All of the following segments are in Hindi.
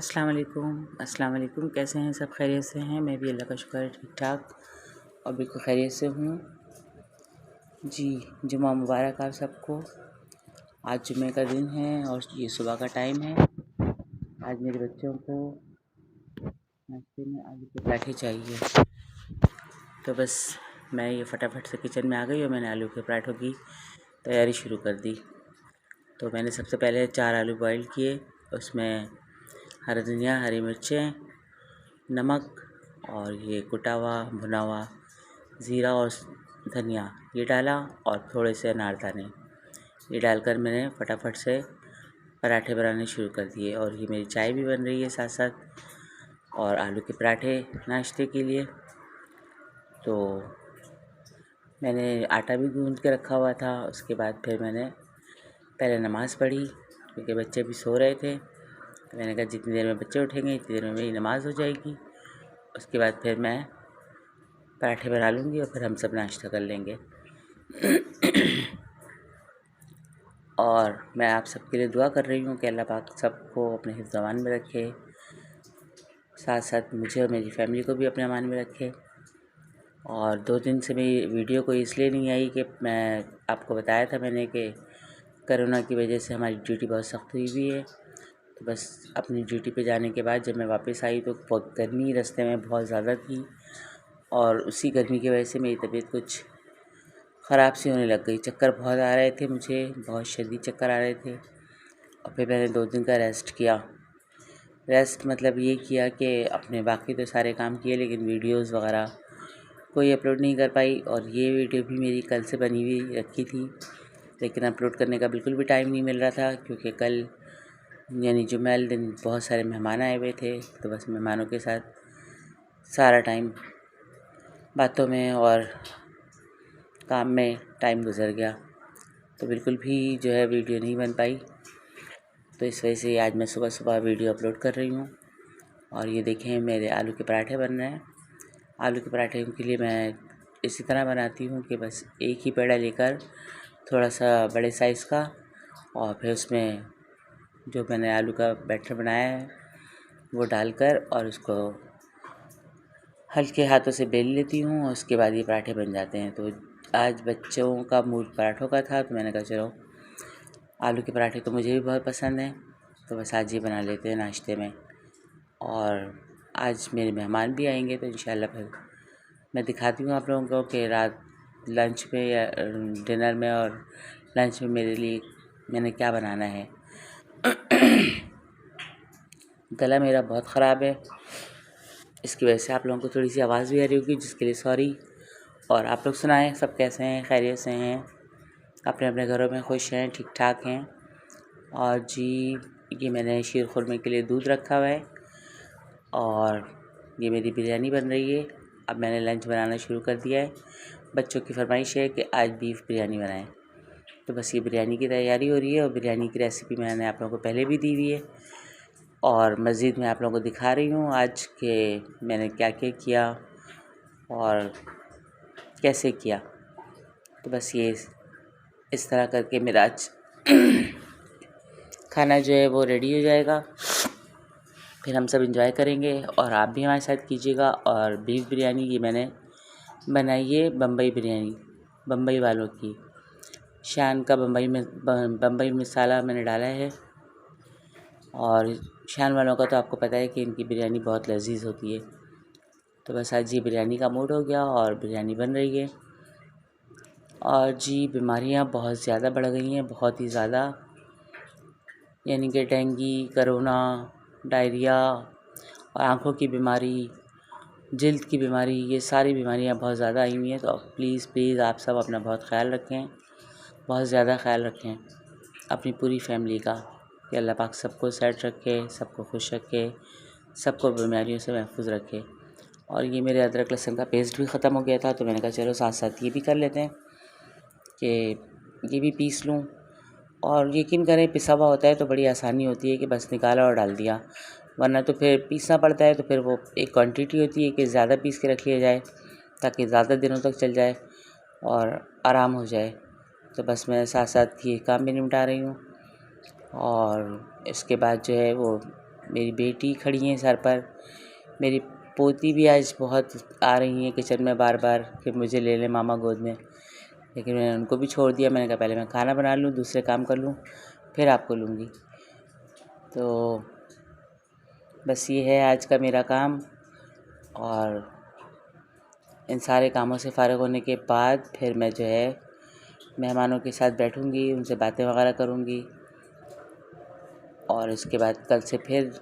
अस्सलाम वालेकुम। कैसे हैं सब? खैरियत से हैं? मैं भी अल्लाह का शुक्र है ठीक ठाक और बिल्कुल खैरियत से हूँ जी। जुम्मा मुबारक आप सबको। आज जुम्मे का दिन है और ये सुबह का टाइम है। आज मेरे बच्चों को नाश्ते में आलू के पराठे चाहिए, तो बस मैं ये फटाफट से किचन में आ गई और मैंने आलू के पराठों की तैयारी शुरू कर दी। तो मैंने सबसे पहले 4 आलू बॉईल किए, उसमें हरा धनिया, हरी मिर्चें, नमक और ये कुटा हुआ भुना हुआ ज़ीरा और धनिया ये डाला और थोड़े से अनारदाने ये डालकर मैंने फटाफट से पराठे बनाने शुरू कर दिए। और ये मेरी चाय भी बन रही है साथ साथ और आलू के पराठे नाश्ते के लिए। तो मैंने आटा भी गूंद के रखा हुआ था। उसके बाद फिर मैंने पहले नमाज़ पढ़ी क्योंकि बच्चे भी सो रहे थे। तो मैंने कहा जितनी देर में बच्चे उठेंगे इतनी देर में मेरी नमाज़ हो जाएगी। उसके बाद फिर मैं पराठे बना लूँगी और फिर हम सब नाश्ता कर लेंगे। और मैं आप सबके लिए दुआ कर रही हूँ कि अल्लाह पाक सबको अपने हिफ्ज़ अमान में रखे, साथ साथ मुझे और मेरी फैमिली को भी अपने अमान में रखे। और 2 दिन से मेरी वीडियो कोई इसलिए नहीं आई कि मैं आपको बताया था मैंने कि कोरोना की वजह से हमारी ड्यूटी बहुत सख्त हुई हुई है। तो बस अपनी ड्यूटी पे जाने के बाद जब मैं वापस आई तो बहुत गर्मी रास्ते में बहुत ज़्यादा थी और उसी गर्मी की वजह से मेरी तबीयत कुछ ख़राब सी होने लग गई। चक्कर बहुत आ रहे थे, मुझे बहुत शदीद चक्कर आ रहे थे। और फिर मैंने 2 दिन का रेस्ट किया। रेस्ट मतलब ये किया कि अपने बाकी तो सारे काम किए लेकिन वीडियोज़ वगैरह कोई अपलोड नहीं कर पाई। और ये वीडियो भी मेरी कल से बनी हुई रखी थी लेकिन अपलोड करने का बिल्कुल भी टाइम नहीं मिल रहा था क्योंकि कल यानी जुम्मे वाले दिन बहुत सारे मेहमान आए हुए थे। तो बस मेहमानों के साथ सारा टाइम बातों में और काम में टाइम गुजर गया, तो बिल्कुल भी जो है वीडियो नहीं बन पाई। तो इस वजह से आज मैं सुबह सुबह वीडियो अपलोड कर रही हूँ। और ये देखें मेरे आलू के पराठे बन रहे हैं। आलू के पराठे के लिए मैं इसी तरह बनाती हूँ कि बस एक ही पेड़ा लेकर थोड़ा सा बड़े साइज़ का और फिर उसमें जो मैंने आलू का बैटर बनाया है वो डालकर और उसको हल्के हाथों से बेल लेती हूँ और उसके बाद ये पराठे बन जाते हैं। तो आज बच्चों का मूड पराठों का था तो मैंने कहा चलो आलू के पराठे तो मुझे भी बहुत पसंद हैं, तो बस आज ये बना लेते हैं नाश्ते में। और आज मेरे मेहमान भी आएंगे तो इंशाल्लाह फिर मैं दिखाती हूँ आप लोगों को कि रात लंच में या डिनर में और लंच में मेरे लिए मैंने क्या बनाना है। गला मेरा बहुत ख़राब है, इसकी वजह से आप लोगों को थोड़ी सी आवाज़ भी आ रही होगी, जिसके लिए सॉरी। और आप लोग सुनाएं सब कैसे हैं? खैरियत से हैं? अपने अपने घरों में खुश हैं, ठीक ठाक हैं? और जी ये मैंने शीर खुरमे के लिए दूध रखा हुआ है और ये मेरी बिरयानी बन रही है। अब मैंने लंच बनाना शुरू कर दिया है। बच्चों की फरमाइश है कि आज बीफ बिरयानी बनाएं, तो बस ये बिरयानी की तैयारी हो रही है। और बिरयानी की रेसिपी मैंने आप लोगों को पहले भी दी हुई है और मज़ीद मैं आप लोगों को दिखा रही हूँ आज के मैंने क्या क्या किया और कैसे किया। तो बस ये इस तरह करके मेरा आज खाना जो है वो रेडी हो जाएगा, फिर हम सब इंजॉय करेंगे और आप भी हमारे साथ कीजिएगा। और बीफ बिरयानी ये मैंने बनाई है बम्बई बिरयानी, बम्बई वालों की शान का बम्बई मसाला मैंने डाला है। और शान वालों का तो आपको पता है कि इनकी बिरयानी बहुत लजीज होती है। तो बस आज ये बिरयानी का मूड हो गया और बिरयानी बन रही है। और जी बीमारियां बहुत ज़्यादा बढ़ गई हैं, बहुत ही ज़्यादा, यानी कि डेंगू, कोरोना, डायरिया और आँखों की बीमारी, जल्द की बीमारी, ये सारी बीमारियां बहुत ज़्यादा आई हुई हैं। तो प्लीज़ आप सब अपना बहुत ख्याल रखें, बहुत ज़्यादा ख्याल रखें अपनी पूरी फैमिली का, कि अल्लाह पाक सबको सेट रखे, सबको खुश रखे, सबको बीमारियों से महफूज रखे। और ये मेरे अदरक लहसुन का पेस्ट भी ख़त्म हो गया था तो मैंने कहा चलो साथ साथ ये भी कर लेते हैं कि ये भी पीस लूँ। और यकीन करें पिसा हुआ होता है तो बड़ी आसानी होती है कि बस निकाला और डाल दिया, वरना तो फिर पीसना पड़ता है। तो फिर वो एक क्वांटिटी होती है कि ज़्यादा पीस के रख लिया जाए ताकि ज़्यादा दिनों तक चल जाए और आराम हो जाए। तो बस मैं साथ साथ ये काम भी निपटा रही हूँ। और इसके बाद जो है वो मेरी बेटी खड़ी हैं सर पर। मेरी पोती भी आज बहुत आ रही हैं किचन में बार बार कि मुझे ले लें मामा गोद में, लेकिन मैंने उनको भी छोड़ दिया। मैंने कहा पहले मैं खाना बना लूँ, दूसरे काम कर लूँ, फिर आपको लूँगी। तो बस ये है आज का मेरा काम। और इन सारे कामों से फ़ारिग होने के बाद फिर मैं जो है मेहमानों के साथ बैठूँगी, उनसे बातें वगैरह करूँगी। और उसके बाद कल से फिर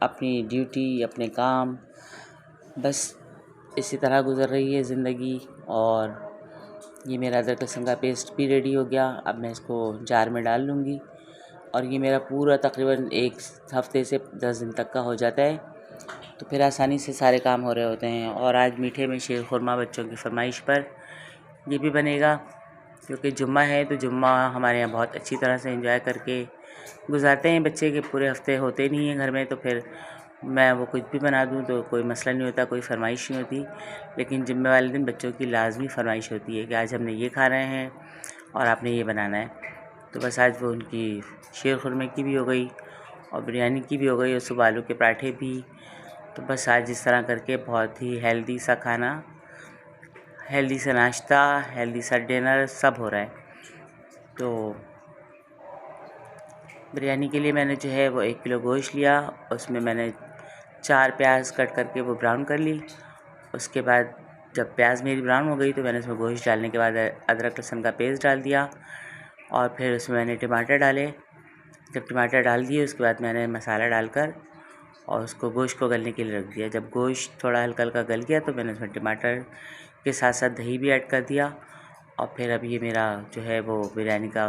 अपनी ड्यूटी, अपने काम, बस इसी तरह गुज़र रही है ज़िंदगी। और ये मेरा अदरक लहसुन का पेस्ट भी रेडी हो गया। अब मैं इसको जार में डाल लूँगी और ये मेरा पूरा तकरीबन 1 हफ़्ते से 10 दिन तक का हो जाता है। तो फिर आसानी से सारे काम हो रहे होते हैं। और आज मीठे में शीर खुरमा बच्चों की फरमाइश पर ये भी बनेगा, क्योंकि जुम्मा है तो जुम्मा हमारे यहाँ बहुत अच्छी तरह से एंजॉय करके गुजारते हैं बच्चे के। पूरे हफ्ते होते नहीं हैं घर में, तो फिर मैं वो कुछ भी बना दूँ तो कोई मसला नहीं होता, कोई फरमाइश नहीं होती। लेकिन जुम्मे वाले दिन बच्चों की लाजमी फरमाइश होती है कि आज हमने ये खा रहे हैं और आपने ये बनाना है। तो बस आज वो उनकी शीर खुरमे की भी हो गई और बिरयानी की भी हो गई और सुबह आलू के पराठे भी। तो बस आज इस तरह करके बहुत ही हेल्दी सा खाना, हेल्दी सा नाश्ता, हेल्दी सा डिनर सब हो रहा है। तो बिरयानी के लिए मैंने जो है वो 1 किलो गोश्त लिया, उसमें मैंने 4 प्याज कट करके वो ब्राउन कर ली। उसके बाद जब प्याज मेरी ब्राउन हो गई तो मैंने उसमें गोश्त डालने के बाद अदरक लहसुन का पेस्ट डाल दिया और फिर उसमें मैंने टमाटर डाले। जब टमाटर डाल दिए उसके बाद मैंने मसाला डालकर और उसको गोश्त को गलने के लिए रख दिया। जब गोश्त थोड़ा हल्का हल्का गल गया तो मैंने उसमें टमाटर के साथ साथ दही भी ऐड कर दिया। और फिर अब ये मेरा जो है वो बिरयानी का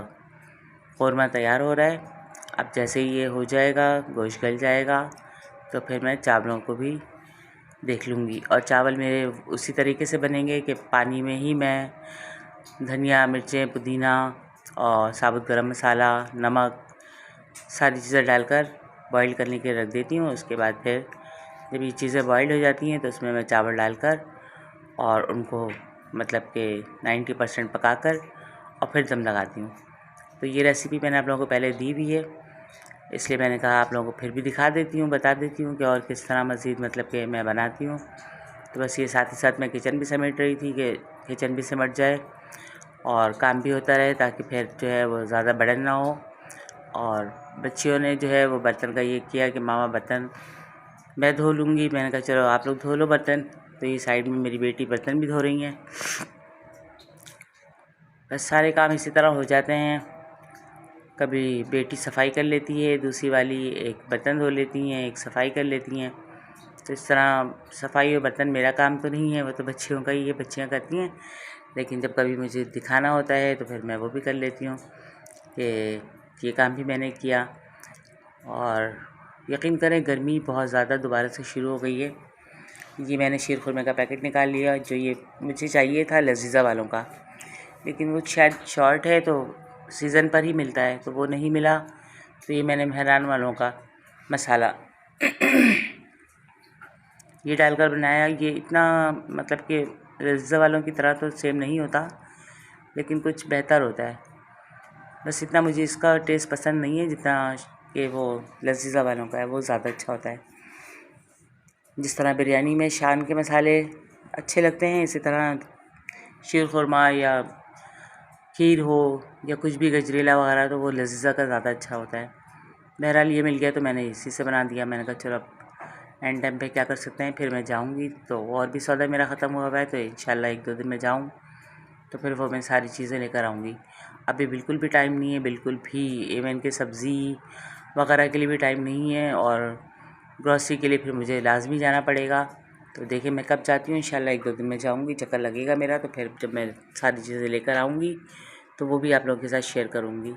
क़ोरमा तैयार हो रहा है। अब जैसे ही ये हो जाएगा, गोश्त गल जाएगा, तो फिर मैं चावलों को भी देख लूँगी। और चावल मेरे उसी तरीके से बनेंगे कि पानी में ही मैं धनिया, मिर्चें, पुदीना और साबुत गरम मसाला, नमक सारी चीज़ें डालकर बॉईल करने के लिए रख देती हूँ। उसके बाद फिर जब ये चीज़ें बॉईल हो जाती हैं तो उसमें मैं चावल डालकर और उनको मतलब कि 90% पकाकर और फिर दम लगाती हूँ। तो ये रेसिपी मैंने आप लोगों को पहले दी भी है, इसलिए मैंने कहा आप लोगों को फिर भी दिखा देती हूँ, बता देती हूँ कि और किस तरह मज़ीद मतलब कि मैं बनाती हूँ। तो बस ये साथ ही साथ मैं किचन भी समेट रही थी कि किचन भी सिमट जाए और काम भी होता रहे, ताकि फिर जो है वो ज़्यादा बर्डन ना हो। और बच्चियों ने जो है वो बर्तन का ये किया कि मामा बर्तन मैं धो लूँगी। मैंने कहा चलो आप लोग धो लो बर्तन। तो ये साइड में मेरी बेटी बर्तन भी धो रही हैं। बस सारे काम इसी तरह हो जाते हैं। कभी बेटी सफाई कर लेती है, दूसरी वाली एक बर्तन धो लेती हैं, एक सफाई कर लेती हैं। तो इस तरह सफाई और बर्तन मेरा काम तो नहीं है, वो तो बच्चियों का ही है, बच्चियाँ करती हैं। लेकिन जब कभी मुझे दिखाना होता है तो फिर मैं वो भी कर लेती हूँ कि ये काम भी मैंने किया। और यकीन करें गर्मी बहुत ज़्यादा दोबारा से शुरू हो गई है। ये मैंने शीर खुरमे का पैकेट निकाल लिया, जो ये मुझे चाहिए था लजीज़ा वालों का, लेकिन वो शायद शॉर्ट है तो सीज़न पर ही मिलता है, तो वो नहीं मिला। तो ये मैंने मेहरान वालों का मसाला ये डालकर बनाया। ये इतना मतलब कि लजीज़ा वालों की तरह तो सेम नहीं होता, लेकिन कुछ बेहतर होता है। बस इतना मुझे इसका टेस्ट पसंद नहीं है जितना कि वो लजीज़ा वालों का है, वो ज़्यादा अच्छा होता है। जिस तरह बिरयानी में शान के मसाले अच्छे लगते हैं, इसी तरह शीर खुरमा या खीर हो या कुछ भी गजरेला वगैरह, तो वो लजीज़ा का ज़्यादा अच्छा होता है। बहरहाल ये मिल गया तो मैंने इसी से बना दिया। मैंने कहा चलो अब एंड टाइम पे क्या कर सकते हैं, फिर मैं जाऊंगी तो और भी सौदा मेरा ख़त्म हुआ है, तो इंशाल्लाह 1-2 दिन में जाऊँ तो फिर वो मैं सारी चीज़ें लेकर आऊँगी। अभी बिल्कुल भी टाइम नहीं है, बिल्कुल भी। इवन कि सब्ज़ी वगैरह के लिए भी टाइम नहीं है और ग्रॉसरी के लिए फिर मुझे लाजमी जाना पड़ेगा। तो देखिए मैं कब जाती हूँ, इंशाल्लाह 1-2 दिन में जाऊँगी, चक्कर लगेगा मेरा। तो फिर जब मैं सारी चीज़ें लेकर आऊँगी तो वो भी आप लोगों के साथ शेयर करूँगी।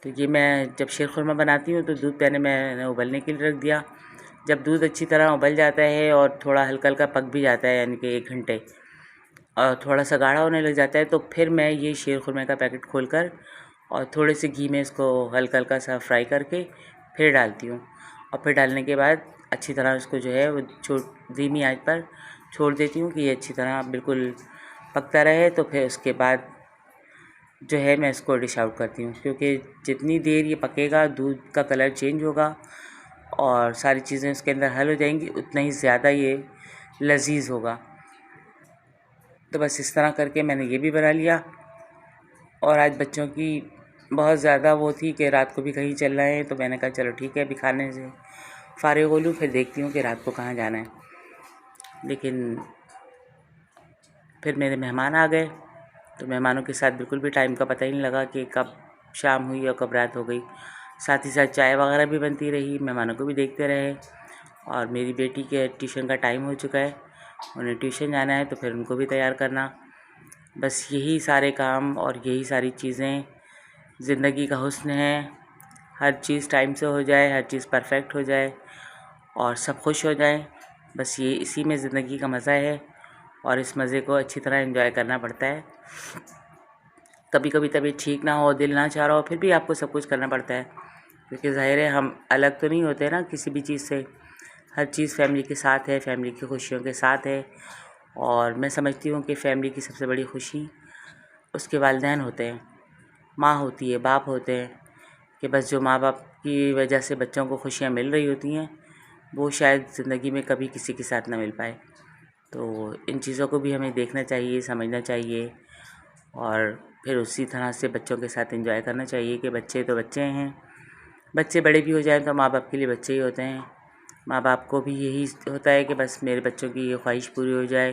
तो ये मैं जब शीर खुरमा बनाती हूँ तो दूध पहले मैंने उबलने के लिए रख दिया। जब दूध अच्छी तरह उबल जाता है और थोड़ा हल्का हल्का पक भी जाता है, यानी कि 1 घंटे, और थोड़ा सा गाढ़ा होने लग जाता है, तो फिर मैं ये शीर खुरमे का पैकेट खोलकर और थोड़े से घी में इसको हल्का हल्का सा फ्राई करके फिर डालती हूँ। और फिर डालने के बाद अच्छी तरह उसको जो है वो धीमी आंच पर छोड़ देती हूँ कि ये अच्छी तरह बिल्कुल पकता रहे। तो फिर उसके बाद जो है मैं इसको डिश आउट करती हूँ, क्योंकि जितनी देर ये पकेगा दूध का कलर चेंज होगा और सारी चीज़ें उसके अंदर हल हो जाएंगी, उतना ही ज़्यादा ये लजीज होगा। तो बस इस तरह करके मैंने ये भी बना लिया। और आज बच्चों की बहुत ज़्यादा वो थी कि रात को भी कहीं चल रहे हैं, तो मैंने कहा चलो ठीक है, अभी खाने से फारिग हो लूँ, फिर देखती हूँ कि रात को कहाँ जाना है। लेकिन फिर मेरे मेहमान आ गए, तो मेहमानों के साथ बिल्कुल भी टाइम का पता ही नहीं लगा कि कब शाम हुई और कब रात हो गई। साथ ही साथ चाय वगैरह भी बनती रही, मेहमानों को भी देखते रहे। और मेरी बेटी के ट्यूशन का टाइम हो चुका है, उन्हें ट्यूशन जाना है, तो फिर उनको भी तैयार करना। बस यही सारे काम और यही सारी चीज़ें ज़िंदगी का हुस्न है। हर चीज़ टाइम से हो जाए, हर चीज़ परफेक्ट हो जाए और सब खुश हो जाएं। बस ये इसी में ज़िंदगी का मज़ा है और इस मज़े को अच्छी तरह एंजॉय करना पड़ता है। कभी कभी तबीयत ठीक ना हो, दिल ना चाह रहा हो, फिर भी आपको सब कुछ करना पड़ता है, क्योंकि ज़ाहिर है हम अलग तो नहीं होते ना किसी भी चीज़ से। हर चीज़ फैमिली के साथ है, फैमिली की खुशियों के साथ है। और मैं समझती हूँ कि फैमिली की सबसे बड़ी खुशी उसके वालिदैन होते हैं, माँ होती है, बाप होते हैं, कि बस जो माँ बाप की वजह से बच्चों को खुशियाँ मिल रही होती हैं, वो शायद ज़िंदगी में कभी किसी के साथ ना मिल पाए। तो इन चीज़ों को भी हमें देखना चाहिए, समझना चाहिए और फिर उसी तरह से बच्चों के साथ एंजॉय करना चाहिए कि बच्चे तो बच्चे हैं। बच्चे बड़े भी हो जाएं तो माँ बाप के लिए बच्चे ही होते हैं। माँ बाप को भी यही होता है कि बस मेरे बच्चों की ये ख्वाहिश पूरी हो जाए,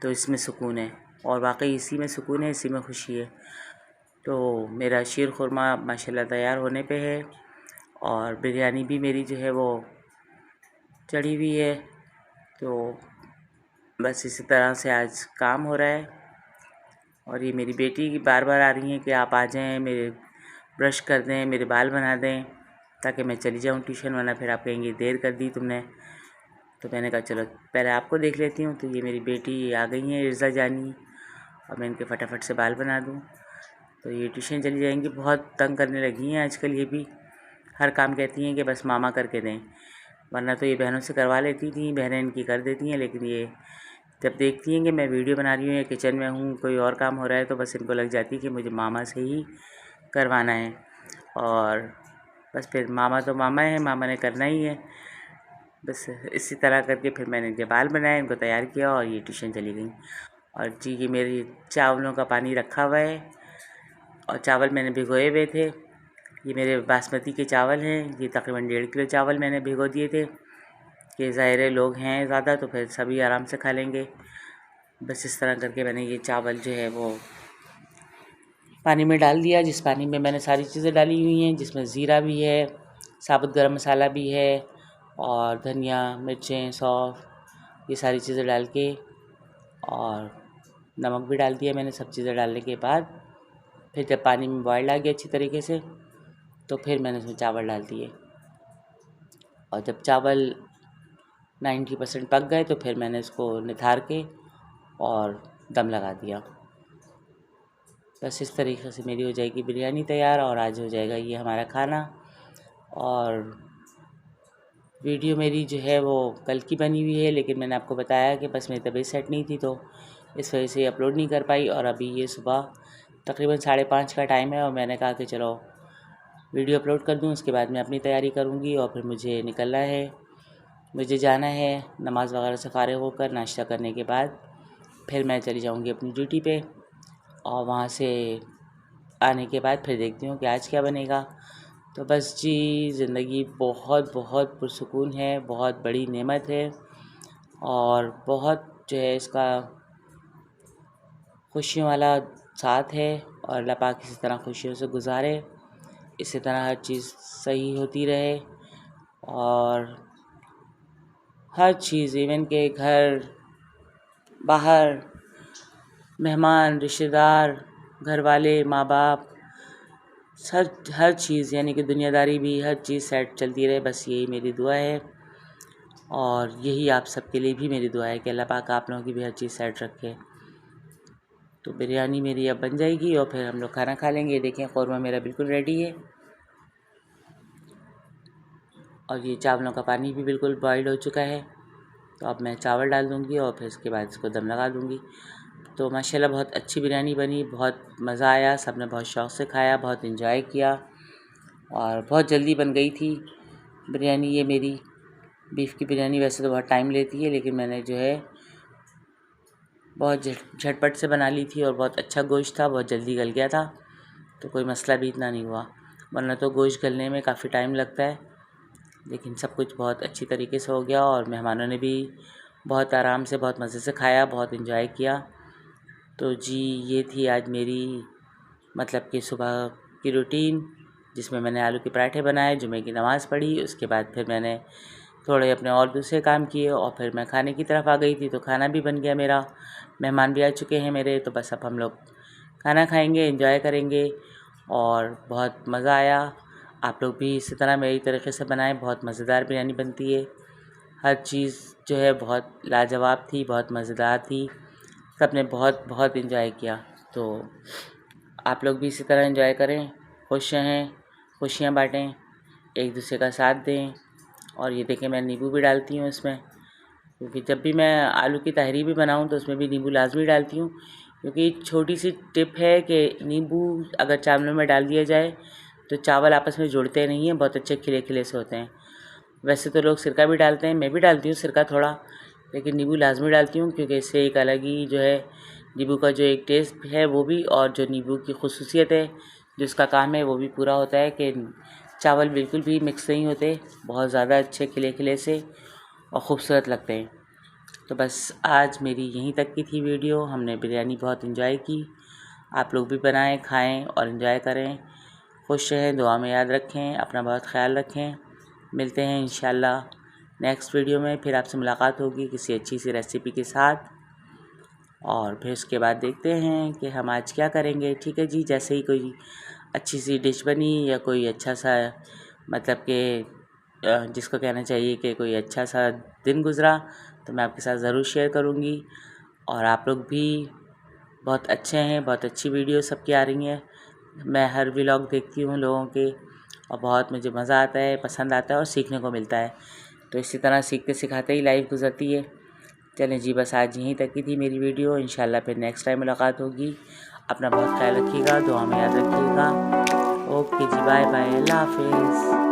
तो इसमें सुकून है। और वाकई इसी में सुकून है, इसी में खुशी है। तो मेरा शीर खुरमा माशाल्लाह तैयार होने पे है और बिरयानी भी मेरी जो है वो चढ़ी हुई है। तो बस इसी तरह से आज काम हो रहा है। और ये मेरी बेटी बार बार आ रही हैं कि आप आ जाएं, मेरे ब्रश कर दें, मेरे बाल बना दें, ताकि मैं चली जाऊं ट्यूशन, वरना फिर आप कहेंगे देर कर दी तुमने। तो मैंने कहा चलो पहले आपको देख लेती हूँ। तो ये मेरी बेटी आ गई हैं, इर्ज़ा जानी, और मैं इनके फटाफट से बाल बना दूँ तो ये ट्यूशन चली जाएंगी। बहुत तंग करने लगी हैं आजकल, ये भी हर काम कहती हैं कि बस मामा करके दें, वरना तो ये बहनों से करवा लेती थी, बहनें इनकी कर देती हैं। लेकिन ये जब देखती हैं कि मैं वीडियो बना रही हूँ या किचन में हूँ, कोई और काम हो रहा है, तो बस इनको लग जाती है कि मुझे मामा से ही करवाना है। और बस फिर मामा तो मामा है, मामा ने करना ही है। बस इसी तरह करके फिर मैंने इनके बाल बनाए, इनको तैयार किया और ये ट्यूशन चली गई। और जी ये मेरी चावलों का पानी रखा हुआ है और चावल मैंने भिगोए हुए थे। ये मेरे बासमती के चावल हैं, ये तकरीबन 1.5 किलो चावल मैंने भिगो दिए थे कि ज़ाहिर लोग हैं ज़्यादा, तो फिर सभी आराम से खा लेंगे। बस इस तरह करके मैंने ये चावल जो है वो पानी में डाल दिया, जिस पानी में मैंने सारी चीज़ें डाली हुई हैं, जिसमें ज़ीरा भी है, साबुत गरम मसाला भी है और धनिया, मिर्चें, सौंफ, ये सारी चीज़ें डाल के और नमक भी डाल दिया मैंने। सब चीज़ें डालने के बाद फिर जब पानी में बॉयल आ गया अच्छी तरीके से, तो फिर मैंने उसमें चावल डाल दिए। और जब चावल 90% पक गए तो फिर मैंने इसको निथार के और दम लगा दिया। बस इस तरीके से मेरी हो जाएगी बिरयानी तैयार और आज हो जाएगा ये हमारा खाना। और वीडियो मेरी जो है वो कल की बनी हुई है, लेकिन मैंने आपको बताया कि बस मेरी तबीयत सेट नहीं थी, तो इस वजह से अपलोड नहीं कर पाई। और अभी ये सुबह तकरीबन 5:30 का टाइम है और मैंने कहा कि चलो वीडियो अपलोड कर दूं, उसके बाद मैं अपनी तैयारी करूंगी और फिर मुझे निकलना है, मुझे जाना है। नमाज़ वगैरह से फ़ारिग होकर नाश्ता करने के बाद फिर मैं चली जाऊंगी अपनी ड्यूटी पे और वहाँ से आने के बाद फिर देखती हूँ कि आज क्या बनेगा। तो बस जी ज़िंदगी बहुत बहुत पुरसुकून है, बहुत बड़ी नेमत है और बहुत जो है इसका खुशियों वाला साथ है। और अल्लाह पाक इसी तरह खुशियों से गुजारे, इसी तरह हर चीज़ सही होती रहे और हर चीज़ इवन के घर बाहर मेहमान, रिश्तेदार, घर वाले, माँ बाप, हर चीज़ यानी कि दुनियादारी भी, हर चीज़ सेट चलती रहे, बस यही मेरी दुआ है। और यही आप सबके लिए भी मेरी दुआ है कि अल्लाह पाक आप लोगों की भी हर चीज़ सेट रखे। तो बिरयानी मेरी अब बन जाएगी और फिर हम लोग खाना खा लेंगे। ये देखें क़ौरमा मेरा बिल्कुल रेडी है और ये चावलों का पानी भी बिल्कुल बॉइल्ड हो चुका है। तो अब मैं चावल डाल दूँगी और फिर इसके बाद इसको दम लगा दूँगी। तो माशाल्लाह बहुत अच्छी बिरयानी बनी, बहुत मज़ा आया, सब ने बहुत शौक़ से खाया, बहुत इन्जॉय किया और बहुत जल्दी बन गई थी, बिरयानी ये मेरी बीफ की बिरयानी वैसे तो बहुत टाइम लेती है, लेकिन मैंने जो है बहुत झटपट से बना ली थी और बहुत अच्छा गोश्त था, बहुत जल्दी गल गया था, तो कोई मसला भी इतना नहीं हुआ। वरना तो गोश्त गलने में काफ़ी टाइम लगता है, लेकिन सब कुछ बहुत अच्छी तरीके से हो गया और मेहमानों ने भी बहुत आराम से बहुत मज़े से खाया, बहुत इन्जॉय किया। तो जी ये थी आज मेरी मतलब कि सुबह की रूटीन, जिसमें मैंने आलू के पराठे बनाए, जुमे की नमाज़ पढ़ी, उसके बाद फिर मैंने थोड़े अपने और दूसरे काम किए और फिर मैं खाने की तरफ आ गई थी, तो खाना भी बन गया मेरा। मेहमान भी आ चुके हैं मेरे, तो बस अब हम लोग खाना खाएंगे, एंजॉय करेंगे और बहुत मज़ा आया। आप लोग भी इसी तरह मेरी तरीके से बनाएं, बहुत मज़ेदार बिरयानी बनती है। हर चीज़ जो है बहुत लाजवाब थी, बहुत मज़ेदार थी, सबने बहुत बहुत इन्जॉय किया। तो आप लोग भी इसी तरह एंजॉय करें, खुश रहें, खुशियाँ बाँटें, एक दूसरे का साथ दें। और ये देखें मैं नींबू भी डालती हूँ इसमें, क्योंकि जब भी मैं आलू की तहरी भी बनाऊँ तो उसमें भी नींबू लाजमी डालती हूँ, क्योंकि एक छोटी सी टिप है कि नींबू अगर चावलों में डाल दिया जाए तो चावल आपस में जुड़ते नहीं हैं, बहुत अच्छे खिले खिले से होते हैं। वैसे तो लोग सिरका भी डालते हैं, मैं भी डालती हूँ सिरका थोड़ा, लेकिन नींबू लाजमी डालती हूँ, क्योंकि इससे एक अलग ही जो है नींबू का जो एक टेस्ट है वो भी, और जो नींबू की खुसूसियत है जिसका काम है वो भी पूरा होता है कि चावल बिल्कुल भी मिक्स नहीं होते, बहुत ज़्यादा अच्छे खिले खिले से और ख़ूबसूरत लगते हैं। तो बस आज मेरी यहीं तक की थी वीडियो। हमने बिरयानी बहुत इन्जॉय की, आप लोग भी बनाएं, खाएं और इन्जॉय करें। खुश रहें, दुआ में याद रखें, अपना बहुत ख्याल रखें। मिलते हैं इंशाल्लाह नेक्स्ट वीडियो में, फिर आपसे मुलाकात होगी किसी अच्छी सी रेसिपी के साथ, और फिर उसके बाद देखते हैं कि हम आज क्या करेंगे। ठीक है जी, जैसे ही कोई अच्छी सी डिश बनी या कोई अच्छा सा मतलब कि जिसको कहना चाहिए कि कोई अच्छा सा दिन गुज़रा, तो मैं आपके साथ ज़रूर शेयर करूँगी। और आप लोग भी बहुत अच्छे हैं, बहुत अच्छी वीडियो सबकी आ रही हैं। मैं हर व्लॉग देखती हूँ लोगों के, और बहुत मुझे मज़ा आता है, पसंद आता है और सीखने को मिलता है। तो इसी तरह सीखते सिखाते ही लाइफ गुजरती है। चलें जी, बस आज यहीं तक की थी मेरी वीडियो। इंशाल्लाह फिर नेक्स्ट टाइम मुलाकात होगी। अपना बहुत ख्याल रखिएगा, दुआ में याद रखिएगा। ओके जी, बाय बाय, अल्लाह हाफिज़।